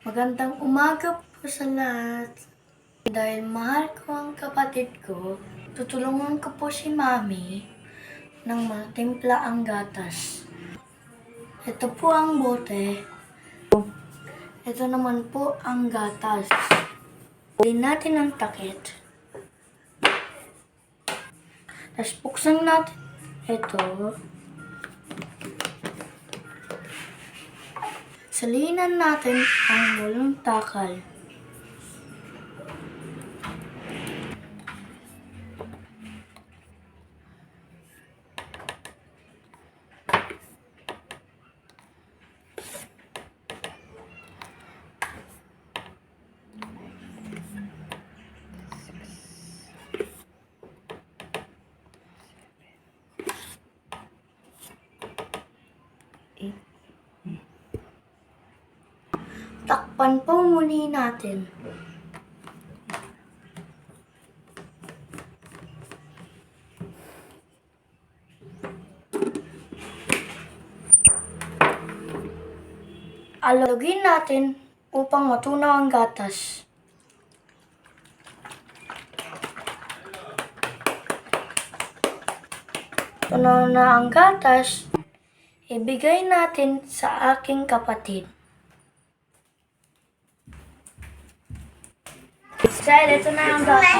Magandang umaga po sa lahat. Dahil mahal ko ang kapatid ko, tutulungan ko po si Mami ng matimpla ang gatas. Ito po ang bote. Ito naman po ang gatas. Huliin natin ang takip. Tapos buksan natin ito. Salinan natin ang walang takal. Takpan po muli natin. Alugin natin upang matunaw ang gatas. Tunaw na ang gatas, ibigay natin sa aking kapatid. Sir, ito na ang gatas.